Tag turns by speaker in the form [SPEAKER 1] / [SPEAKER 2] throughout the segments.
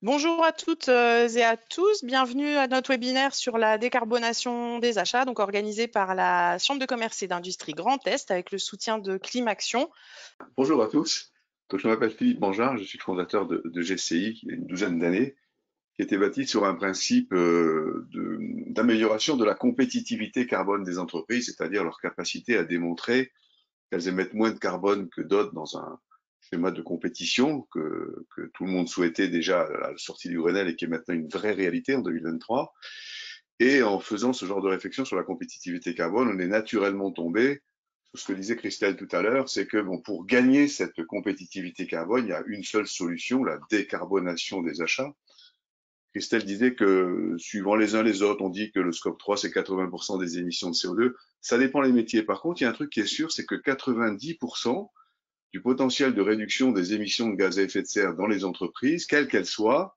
[SPEAKER 1] Bonjour à toutes et à tous, bienvenue à notre webinaire sur la décarbonation des achats, donc organisé par la Chambre de commerce et d'industrie Grand Est avec le soutien de Climaction.
[SPEAKER 2] Bonjour à tous. Donc, je m'appelle Philippe Bangeard, je suis le fondateur de GCI il y a une douzaine d'années, qui était bâti sur un principe d'amélioration de la compétitivité carbone des entreprises, c'est-à-dire leur capacité à démontrer qu'elles émettent moins de carbone que d'autres dans un schéma de compétition que tout le monde souhaitait déjà à la sortie du Grenelle et qui est maintenant une vraie réalité en 2023. Et en faisant ce genre de réflexion sur la compétitivité carbone, on est naturellement tombé sur ce que disait Christelle tout à l'heure, c'est que bon, pour gagner cette compétitivité carbone, il y a une seule solution, la décarbonation des achats. Christelle disait que suivant les uns les autres, on dit que le scope 3, c'est 80% des émissions de CO2. Ça dépend des métiers. Par contre, il y a un truc qui est sûr, c'est que 90% du potentiel de réduction des émissions de gaz à effet de serre dans les entreprises, quelles qu'elles soient,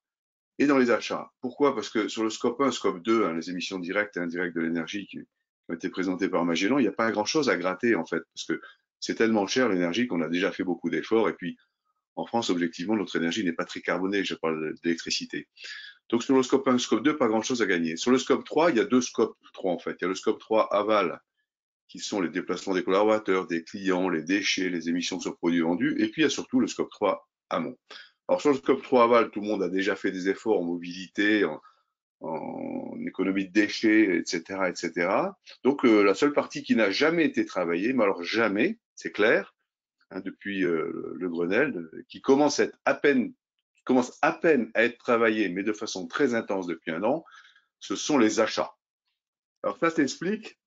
[SPEAKER 2] et dans les achats. Pourquoi? Parce que sur le scope 1, scope 2, les émissions directes et indirectes de l'énergie qui ont été présentées par Magellan, il n'y a pas grand-chose à gratter en fait, parce que c'est tellement cher l'énergie qu'on a déjà fait beaucoup d'efforts. Et puis en France, objectivement, notre énergie n'est pas très carbonée. Je parle d'électricité. Donc sur le scope 1, scope 2, pas grand-chose à gagner. Sur le scope 3, il y a deux scopes 3 en fait. Il y a le scope 3 aval, qui sont les déplacements des collaborateurs, des clients, les déchets, les émissions sur produits vendus. Et puis il y a surtout le scope 3 amont. Alors sur le scope 3 aval, tout le monde a déjà fait des efforts en mobilité, en économie de déchets, etc., etc. Donc la seule partie qui n'a jamais été travaillée, mais alors jamais, c'est clair, depuis le Grenelle, qui commence à peine à être travaillée, mais de façon très intense depuis un an, ce sont les achats. Alors ça s'explique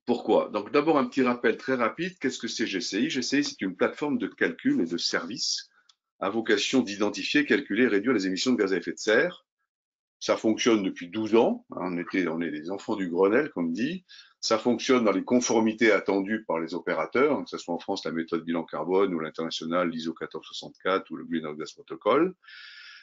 [SPEAKER 2] pourquoi. Donc d'abord un petit rappel très rapide, qu'est-ce que c'est GCI? GCI, c'est une plateforme de calcul et de services à vocation d'identifier, calculer et réduire les émissions de gaz à effet de serre. Ça fonctionne depuis 12 ans. On est des enfants du Grenelle, comme dit. Ça fonctionne dans les conformités attendues par les opérateurs, que ce soit en France la méthode bilan carbone ou l'international l'ISO 1464 ou le Greenhouse Gas Protocol.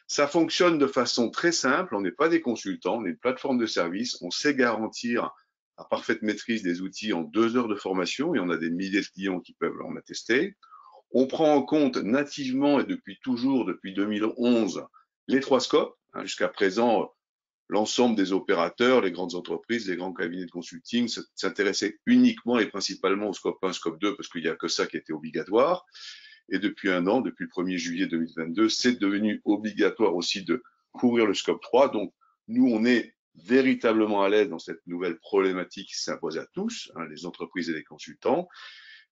[SPEAKER 2] Ça fonctionne de façon très simple. On n'est pas des consultants, on est une plateforme de service. On sait garantir la parfaite maîtrise des outils en 2 heures de formation et on a des milliers de clients qui peuvent en attester. On prend en compte nativement et depuis toujours, depuis 2011, les 3 scopes. Jusqu'à présent, l'ensemble des opérateurs, les grandes entreprises, les grands cabinets de consulting s'intéressaient uniquement et principalement au scope 1, scope 2, parce qu'il n'y a que ça qui était obligatoire. Et depuis un an, depuis le 1er juillet 2022, c'est devenu obligatoire aussi de couvrir le scope 3. Donc, nous, on est véritablement à l'aise dans cette nouvelle problématique qui s'impose à tous, les entreprises et les consultants.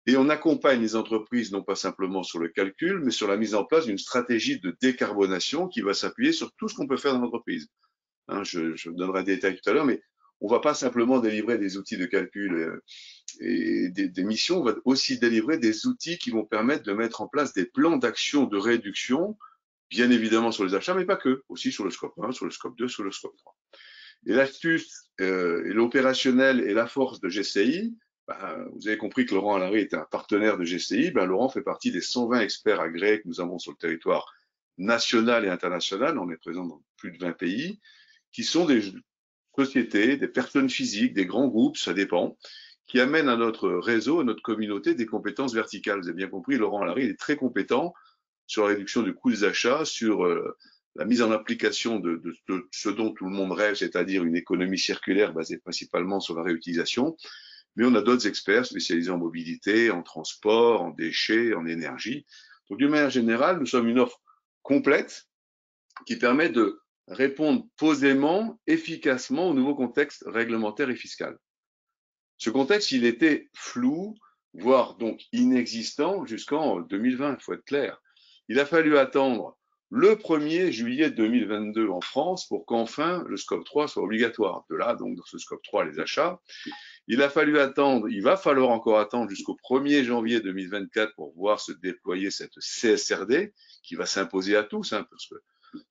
[SPEAKER 2] Et on accompagne les entreprises non pas simplement sur le calcul, mais sur la mise en place d'une stratégie de décarbonation qui va s'appuyer sur tout ce qu'on peut faire dans l'entreprise. Je donnerai des détails tout à l'heure, mais on ne va pas simplement délivrer des outils de calcul et des missions, on va aussi délivrer des outils qui vont permettre de mettre en place des plans d'action de réduction, bien évidemment sur les achats, mais pas que, aussi sur le scope 1, sur le scope 2, sur le scope 3. Et l'astuce et l'opérationnel et la force de GCI, vous avez compris que Laurent Allary est un partenaire de GCI. Laurent fait partie des 120 experts agréés que nous avons sur le territoire national et international. On est présent dans plus de 20 pays, qui sont des sociétés, des personnes physiques, des grands groupes, ça dépend, qui amènent à notre réseau, à notre communauté, des compétences verticales. Vous avez bien compris, Laurent Allary est très compétent sur la réduction du coût des achats, sur la mise en application de ce dont tout le monde rêve, c'est-à-dire une économie circulaire basée principalement sur la réutilisation. Mais on a d'autres experts spécialisés en mobilité, en transport, en déchets, en énergie. Donc, d'une manière générale, nous sommes une offre complète qui permet de répondre posément, efficacement au nouveau contexte réglementaire et fiscal. Ce contexte, il était flou, voire donc inexistant jusqu'en 2020, il faut être clair. Il a fallu attendre le 1er juillet 2022 en France pour qu'enfin le scope 3 soit obligatoire. De là, donc, dans ce scope 3, les achats. Il va falloir encore attendre jusqu'au 1er janvier 2024 pour voir se déployer cette CSRD qui va s'imposer à tous, parce que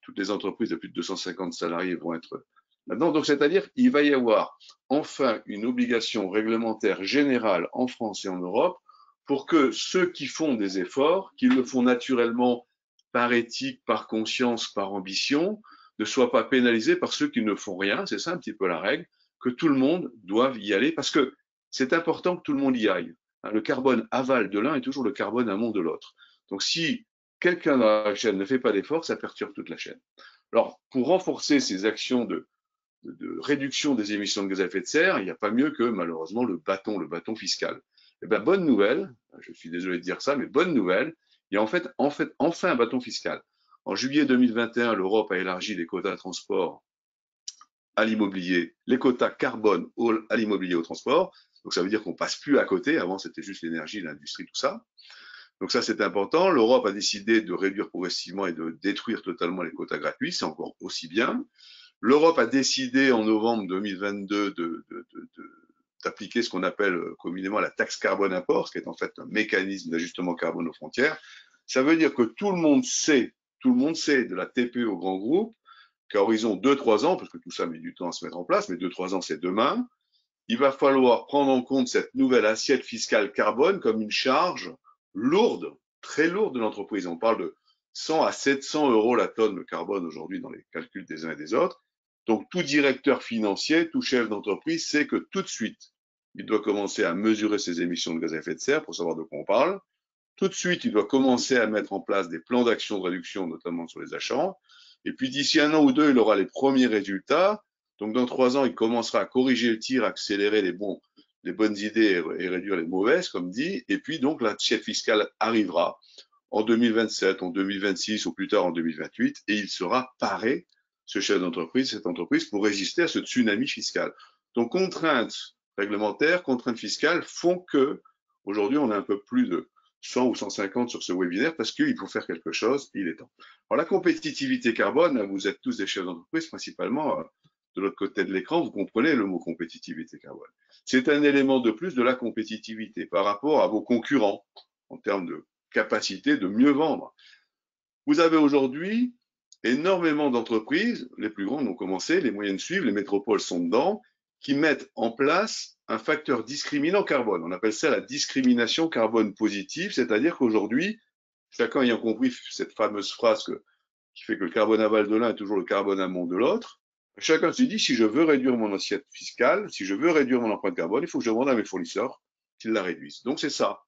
[SPEAKER 2] toutes les entreprises de plus de 250 salariés vont être là-dedans. Donc, c'est-à-dire qu'il va y avoir enfin une obligation réglementaire générale en France et en Europe pour que ceux qui font des efforts, qu'ils le font naturellement par éthique, par conscience, par ambition, ne soient pas pénalisés par ceux qui ne font rien. C'est ça un petit peu la règle, que tout le monde doive y aller parce que c'est important que tout le monde y aille. Le carbone aval de l'un est toujours le carbone amont de l'autre. Donc, si quelqu'un dans la chaîne ne fait pas d'effort, ça perturbe toute la chaîne. Alors, pour renforcer ces actions de réduction des émissions de gaz à effet de serre, il n'y a pas mieux que malheureusement le bâton fiscal. Eh bien, bonne nouvelle, je suis désolé de dire ça, mais bonne nouvelle, il y a enfin un bâton fiscal. En juillet 2021, l'Europe a élargi les quotas de transport à l'immobilier, les quotas carbone à l'immobilier au transport. Donc ça veut dire qu'on passe plus à côté. Avant, c'était juste l'énergie, l'industrie, tout ça. Donc ça, c'est important. L'Europe a décidé de réduire progressivement et de détruire totalement les quotas gratuits. C'est encore aussi bien. L'Europe a décidé en novembre 2022 d'appliquer ce qu'on appelle communément la taxe carbone import, qui est en fait un mécanisme d'ajustement carbone aux frontières. Ça veut dire que tout le monde sait, de la TPE au grand groupe, qu'à horizon 2-3 ans, parce que tout ça met du temps à se mettre en place, mais 2-3 ans, c'est demain, il va falloir prendre en compte cette nouvelle assiette fiscale carbone comme une charge lourde, très lourde de l'entreprise. On parle de 100 à 700 euros la tonne de carbone aujourd'hui dans les calculs des uns et des autres. Donc tout directeur financier, tout chef d'entreprise sait que tout de suite, il doit commencer à mesurer ses émissions de gaz à effet de serre pour savoir de quoi on parle. Tout de suite, il doit commencer à mettre en place des plans d'action de réduction, notamment sur les achats. Et puis d'ici un an ou deux, il aura les premiers résultats. Donc dans 3 ans, il commencera à corriger le tir, accélérer les bonnes idées et réduire les mauvaises, comme dit. Et puis donc l'assiette fiscale arrivera en 2027, en 2026 ou plus tard en 2028, et il sera paré, ce chef d'entreprise, cette entreprise, pour résister à ce tsunami fiscal. Donc contraintes réglementaires, contraintes fiscales font que aujourd'hui on a un peu plus de 100 ou 150 sur ce webinaire parce qu'il faut faire quelque chose, il est temps. Alors la compétitivité carbone, vous êtes tous des chefs d'entreprise, principalement de l'autre côté de l'écran, vous comprenez le mot compétitivité carbone. C'est un élément de plus de la compétitivité par rapport à vos concurrents en termes de capacité de mieux vendre. Vous avez aujourd'hui énormément d'entreprises, les plus grandes ont commencé, les moyennes suivent, les métropoles sont dedans, qui mettent en place un facteur discriminant carbone. On appelle ça la discrimination carbone positive, c'est-à-dire qu'aujourd'hui, chacun ayant compris cette fameuse phrase qui fait que le carbone aval de l'un est toujours le carbone amont de l'autre, chacun se dit, si je veux réduire mon assiette fiscale, si je veux réduire mon empreinte carbone, il faut que je demande à mes fournisseurs qu'ils la réduisent. Donc c'est ça.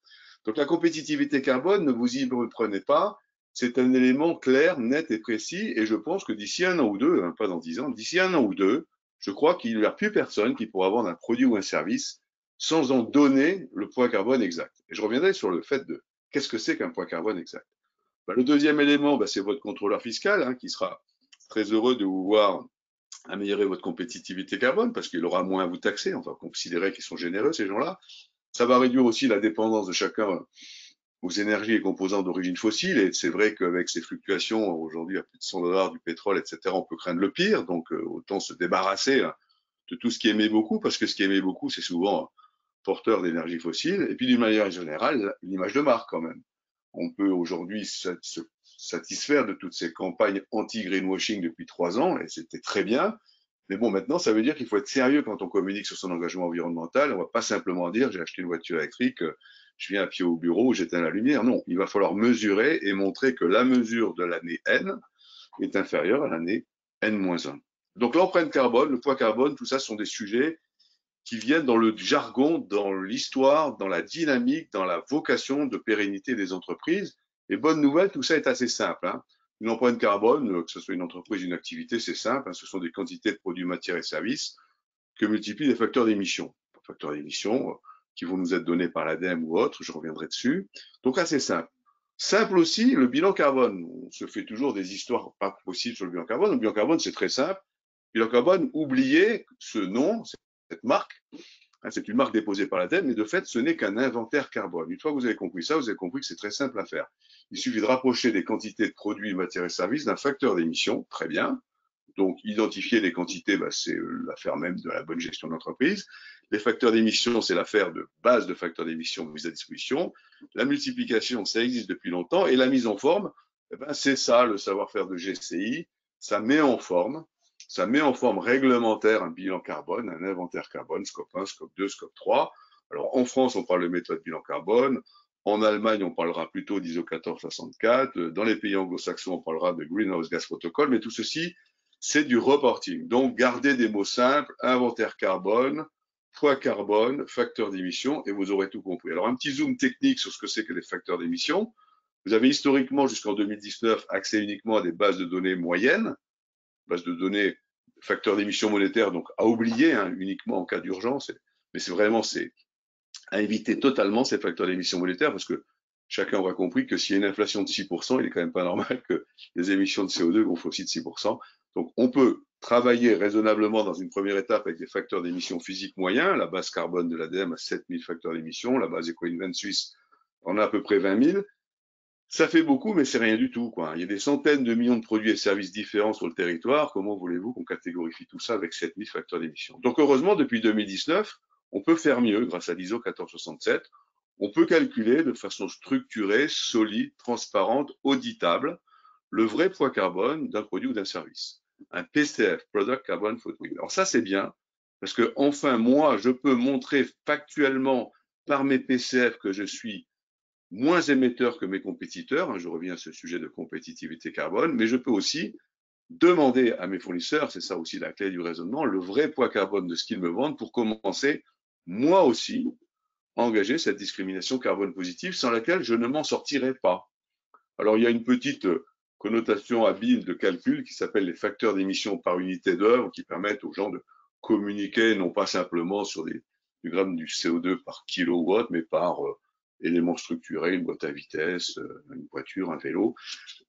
[SPEAKER 2] Donc la compétitivité carbone, ne vous y prenez pas, c'est un élément clair, net et précis, et je pense que d'ici un an ou deux, pas dans 10 ans, d'ici un an ou deux, je crois qu'il n'y aura plus personne qui pourra vendre un produit ou un service sans en donner le poids carbone exact. Et je reviendrai sur le fait de qu'est-ce que c'est qu'un poids carbone exact. Le deuxième élément, c'est votre contrôleur fiscal qui sera très heureux de vous voir améliorer votre compétitivité carbone parce qu'il aura moins à vous taxer. On va considérer qu'ils sont généreux, ces gens-là. Ça va réduire aussi la dépendance de chacun aux énergies et composants d'origine fossile. Et c'est vrai qu'avec ces fluctuations, aujourd'hui à plus de 100 dollars du pétrole, etc., on peut craindre le pire. Donc, autant se débarrasser de tout ce qui émet beaucoup, parce que ce qui émet beaucoup, c'est souvent porteur d'énergie fossile. Et puis, d'une manière générale, une image de marque quand même. On peut aujourd'hui se satisfaire de toutes ces campagnes anti-greenwashing depuis 3 ans, et c'était très bien. Mais bon, maintenant, ça veut dire qu'il faut être sérieux quand on communique sur son engagement environnemental. On ne va pas simplement dire j'ai acheté une voiture électrique, je viens à pied au bureau, j'éteins la lumière. Non, il va falloir mesurer et montrer que la mesure de l'année N est inférieure à l'année N-1. Donc l'empreinte carbone, le poids carbone, tout ça sont des sujets qui viennent dans le jargon, dans l'histoire, dans la dynamique, dans la vocation de pérennité des entreprises. Et bonne nouvelle, tout ça est assez simple. Une empreinte carbone, que ce soit une entreprise, une activité, c'est simple. Ce sont des quantités de produits, matières et services que multiplient les facteurs d'émission. Facteurs d'émission qui vont nous être donnés par l'ADEME ou autre, je reviendrai dessus. Donc assez simple. Simple aussi, le bilan carbone. On se fait toujours des histoires pas possibles sur le bilan carbone. Le bilan carbone, c'est très simple. Bilan carbone, oubliez ce nom, cette marque. C'est une marque déposée par l'ADEME, mais de fait, ce n'est qu'un inventaire carbone. Une fois que vous avez compris ça, vous avez compris que c'est très simple à faire. Il suffit de rapprocher des quantités de produits, matières et services d'un facteur d'émission, très bien. Donc, identifier les quantités, c'est l'affaire même de la bonne gestion d'entreprise. Les facteurs d'émission, c'est l'affaire de base de facteurs d'émission mise à disposition. La multiplication, ça existe depuis longtemps. Et la mise en forme, c'est ça, le savoir-faire de GCI. Ça met en forme réglementaire un bilan carbone, un inventaire carbone, scope 1, scope 2, scope 3. Alors, en France, on parle de méthode bilan carbone. En Allemagne, on parlera plutôt d'ISO 1464. Dans les pays anglo-saxons, on parlera de Greenhouse Gas Protocol. Mais tout ceci, c'est du reporting. Donc, gardez des mots simples, inventaire carbone, poids carbone, facteur d'émission, et vous aurez tout compris. Alors, un petit zoom technique sur ce que c'est que les facteurs d'émission. Vous avez historiquement, jusqu'en 2019, accès uniquement à des bases de données moyennes. base de données, facteur d'émission monétaire, donc à oublier, hein, uniquement en cas d'urgence. Mais c'est à éviter totalement ces facteurs d'émission monétaire parce que chacun aura compris que s'il y a une inflation de 6%, il est quand même pas normal que les émissions de CO2 gonflent aussi de 6%. Donc, on peut travailler raisonnablement dans une première étape avec des facteurs d'émission physiques moyens. La base carbone de l'ADEME a 7000 facteurs d'émission. La base EcoInvent Suisse en a à peu près 20 000. Ça fait beaucoup, mais c'est rien du tout, quoi. Il y a des centaines de millions de produits et services différents sur le territoire. Comment voulez-vous qu'on catégorifie tout ça avec 7000 facteurs d'émission? Donc, heureusement, depuis 2019, on peut faire mieux grâce à l'ISO 1467. On peut calculer de façon structurée, solide, transparente, auditable, le vrai poids carbone d'un produit ou d'un service. Un PCF, Product Carbon Footprint. Alors ça, c'est bien, parce que enfin, moi, je peux montrer factuellement par mes PCF que je suis moins émetteur que mes compétiteurs. Je reviens à ce sujet de compétitivité carbone, mais je peux aussi demander à mes fournisseurs, c'est ça aussi la clé du raisonnement, le vrai poids carbone de ce qu'ils me vendent pour commencer, moi aussi, à engager cette discrimination carbone positive sans laquelle je ne m'en sortirai pas. Alors, il y a une petite connotation habile de calcul qui s'appelle les facteurs d'émission par unité d'œuvre qui permettent aux gens de communiquer non pas simplement sur du gramme du CO2 par kilowatt, mais par éléments structurés, une boîte à vitesse, une voiture, un vélo.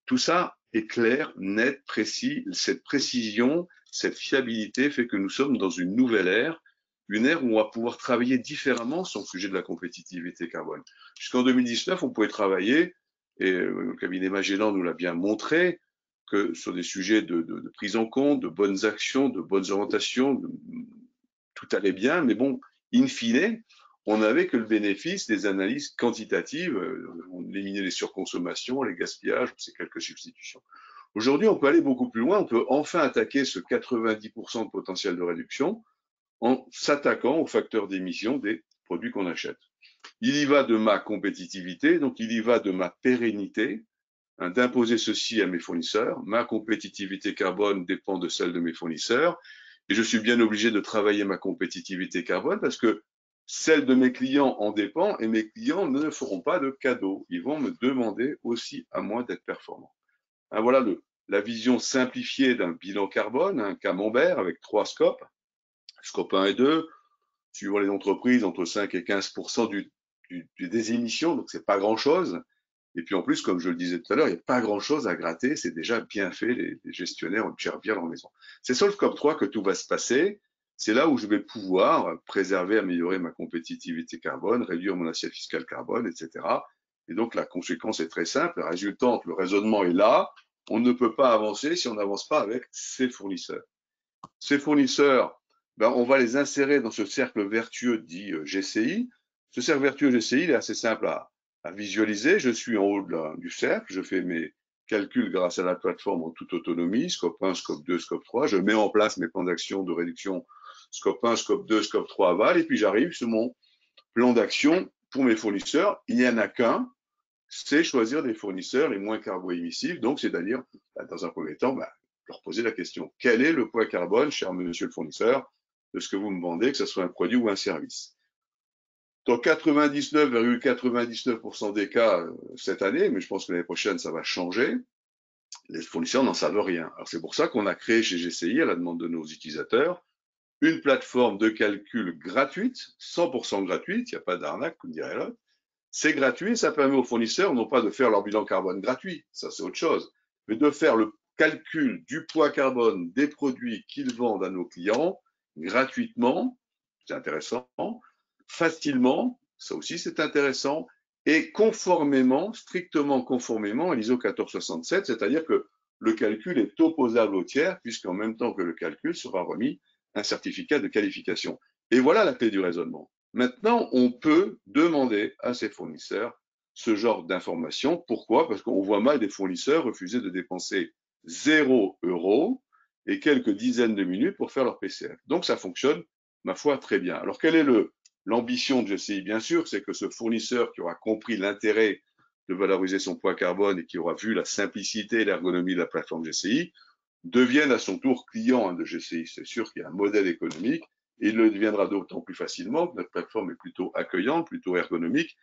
[SPEAKER 2] Tout ça est clair, net, précis. Cette précision, cette fiabilité fait que nous sommes dans une nouvelle ère, une ère où on va pouvoir travailler différemment sur le sujet de la compétitivité carbone. Jusqu'en 2019, on pouvait travailler, et le cabinet Magellan nous l'a bien montré, que sur des sujets de prise en compte, de bonnes actions, de bonnes orientations, tout allait bien, mais bon, in fine, on n'avait que le bénéfice des analyses quantitatives, on éliminait les surconsommations, les gaspillages, ces quelques substitutions. Aujourd'hui, on peut aller beaucoup plus loin, on peut enfin attaquer ce 90% de potentiel de réduction en s'attaquant aux facteurs d'émission des produits qu'on achète. Il y va de ma compétitivité, donc il y va de ma pérennité, hein, d'imposer ceci à mes fournisseurs. Ma compétitivité carbone dépend de celle de mes fournisseurs et je suis bien obligé de travailler ma compétitivité carbone parce que celle de mes clients en dépend et mes clients ne feront pas de cadeaux. Ils vont me demander aussi à moi d'être performant. Hein, voilà la vision simplifiée d'un bilan carbone, un camembert avec 3 scopes, scope 1 et 2, suivant les entreprises, entre 5 et 15% des émissions, donc c'est pas grand-chose. Et puis en plus, comme je le disais tout à l'heure, il n'y a pas grand-chose à gratter, c'est déjà bien fait, les gestionnaires gèrent bien leur maison. C'est sur le scope 3 que tout va se passer, c'est là où je vais pouvoir préserver, améliorer ma compétitivité carbone, réduire mon assiette fiscale carbone, etc. Et donc la conséquence est très simple, la résultante, le raisonnement est là, on ne peut pas avancer si on n'avance pas avec ses fournisseurs. Ces fournisseurs, ben, on va les insérer dans ce cercle vertueux dit GCI. Ce cercle vertueux GCI, il est assez simple à visualiser. Je suis en haut du cercle, je fais mes calculs grâce à la plateforme en toute autonomie, scope 1, scope 2, scope 3. Je mets en place mes plans d'action de réduction scope 1, scope 2, scope 3 aval, et puis j'arrive sur mon plan d'action pour mes fournisseurs. Il n'y en a qu'un, c'est choisir des fournisseurs les moins carbo-émissifs. Donc, c'est-à-dire, dans un premier temps, leur poser la question, quel est le poids carbone, cher monsieur le fournisseur, de ce que vous me vendez, que ce soit un produit ou un service? Dans 99,99% des cas cette année, mais je pense que l'année prochaine, ça va changer, les fournisseurs n'en savent rien. Alors, c'est pour ça qu'on a créé chez GCI, à la demande de nos utilisateurs, une plateforme de calcul gratuite, 100% gratuite, il n'y a pas d'arnaque, comme dirait l'autre. C'est gratuit, ça permet aux fournisseurs non pas de faire leur bilan carbone gratuit, ça c'est autre chose, mais de faire le calcul du poids carbone des produits qu'ils vendent à nos clients gratuitement, c'est intéressant, facilement, ça aussi c'est intéressant, et conformément, strictement conformément à l'ISO 1467, c'est-à-dire que le calcul est opposable au tiers, puisqu'en même temps que le calcul sera remis un certificat de qualification. Et voilà la clé du raisonnement. Maintenant, on peut demander à ses fournisseurs ce genre d'informations. Pourquoi? Parce qu'on voit mal des fournisseurs refuser de dépenser 0 € et quelques dizaines de minutes pour faire leur PCF. Donc, ça fonctionne, ma foi, très bien. Alors, quelle est l'ambition de GCI? Bien sûr, c'est que ce fournisseur qui aura compris l'intérêt de valoriser son poids carbone et qui aura vu la simplicité et l'ergonomie de la plateforme GCI devienne à son tour client de GCI. C'est sûr qu'il y a un modèle économique et il le deviendra d'autant plus facilement que notre plateforme est plutôt accueillante, plutôt ergonomique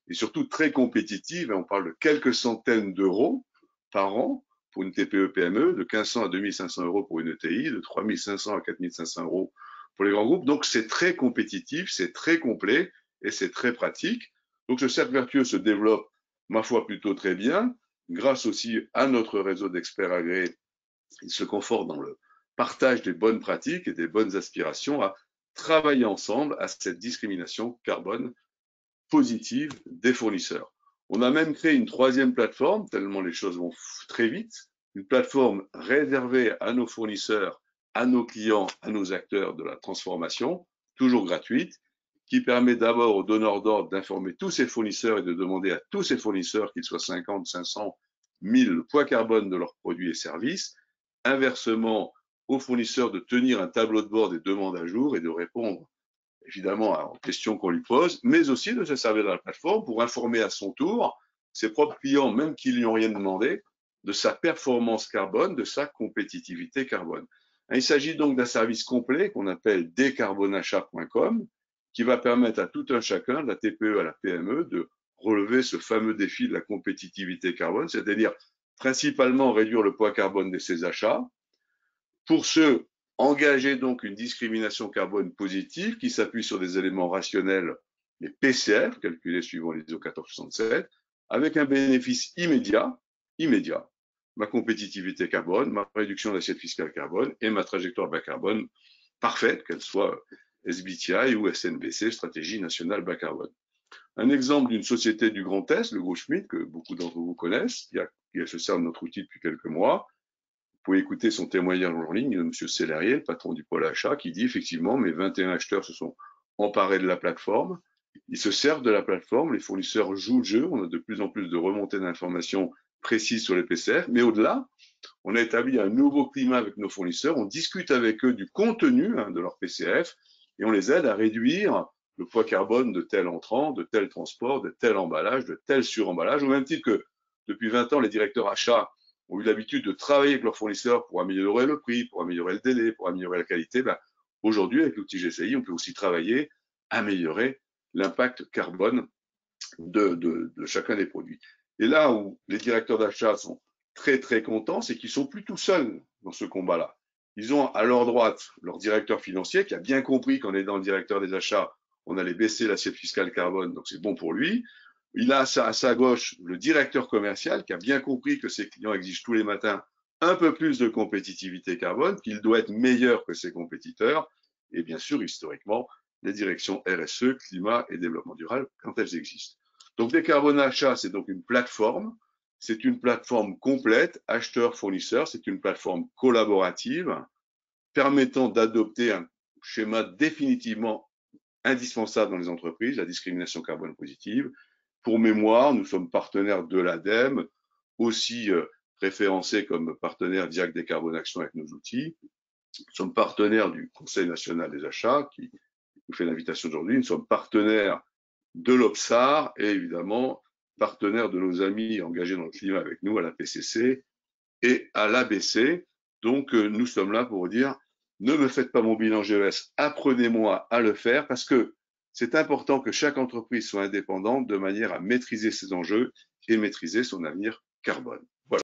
[SPEAKER 2] et surtout très compétitive. On parle de quelques centaines d'euros par an pour une TPE-PME, de 1500 à 2500 euros pour une ETI, de 3500 à 4500 euros pour les grands groupes. Donc, c'est très compétitif, c'est très complet et c'est très pratique. Donc, ce cercle vertueux se développe, ma foi, plutôt très bien, grâce aussi à notre réseau d'experts agréés. Il se conforte dans le partage des bonnes pratiques et des bonnes aspirations à travailler ensemble à cette discrimination carbone positive des fournisseurs. On a même créé une troisième plateforme, tellement les choses vont très vite, une plateforme réservée à nos fournisseurs, à nos clients, à nos acteurs de la transformation, toujours gratuite, qui permet d'abord aux donneurs d'ordre d'informer tous ces fournisseurs et de demander à tous ces fournisseurs, qu'ils soient 50, 500, 1000, le poids carbone de leurs produits et services. Inversement, aux fournisseurs de tenir un tableau de bord des demandes à jour et de répondre évidemment aux questions qu'on lui pose, mais aussi de se servir de la plateforme pour informer à son tour ses propres clients, même qui ne lui ont rien demandé, de sa performance carbone, de sa compétitivité carbone. Il s'agit donc d'un service complet qu'on appelle decarbonachat.com, qui va permettre à tout un chacun, de la TPE à la PME, de relever ce fameux défi de la compétitivité carbone, c'est-à-dire principalement réduire le poids carbone de ses achats. Pour ceux engager donc une discrimination carbone positive qui s'appuie sur des éléments rationnels, les PCF, calculés suivant l'ISO 1467, avec un bénéfice immédiat, ma compétitivité carbone, ma réduction d'assiette fiscale carbone et ma trajectoire bas carbone parfaite, qu'elle soit SBTI ou SNBC, Stratégie nationale bas carbone. Un exemple d'une société du Grand Est, le groupe Schmitt, que beaucoup d'entre vous connaissent, qui se sert de notre outil depuis quelques mois. Vous pouvez écouter son témoignage en ligne de M. Sellerier, le patron du pôle achat, qui dit effectivement, mes 21 acheteurs se sont emparés de la plateforme. Ils se servent de la plateforme, les fournisseurs jouent le jeu, on a de plus en plus de remontées d'informations précises sur les PCF, mais au-delà, on a établi un nouveau climat avec nos fournisseurs, on discute avec eux du contenu de leur PCF et on les aide à réduire le poids carbone de tel entrant, de tel transport, de tel emballage, de tel suremballage, au même titre que depuis 20 ans, les directeurs achats ont eu l'habitude de travailler avec leurs fournisseurs pour améliorer le prix, pour améliorer le délai, pour améliorer la qualité. Aujourd'hui, avec l'outil GCI, on peut aussi travailler, améliorer l'impact carbone de chacun des produits. Et là où les directeurs d'achat sont très très contents, c'est qu'ils sont plus tout seuls dans ce combat-là. Ils ont à leur droite leur directeur financier qui a bien compris qu'en aidant le directeur des achats, on allait baisser l'assiette fiscale carbone, donc c'est bon pour lui. Il a à sa gauche le directeur commercial qui a bien compris que ses clients exigent tous les matins un peu plus de compétitivité carbone, qu'il doit être meilleur que ses compétiteurs, et bien sûr, historiquement, les directions RSE, climat et développement durable quand elles existent. Donc, Decarbonachat, c'est donc une plateforme. C'est une plateforme complète, acheteur-fournisseur. C'est une plateforme collaborative permettant d'adopter un schéma définitivement indispensable dans les entreprises, la discrimination carbone positive. Pour mémoire, nous sommes partenaires de l'ADEME, aussi référencés comme partenaire Diac Décarbonation avec nos outils. Nous sommes partenaires du Conseil national des achats qui nous fait l'invitation aujourd'hui. Nous sommes partenaires de l'OPSAR et évidemment partenaires de nos amis engagés dans le climat avec nous à la PCC et à l'ABC. Donc nous sommes là pour vous dire, ne me faites pas mon bilan GES, apprenez-moi à le faire parce que c'est important que chaque entreprise soit indépendante de manière à maîtriser ses enjeux et maîtriser son avenir carbone.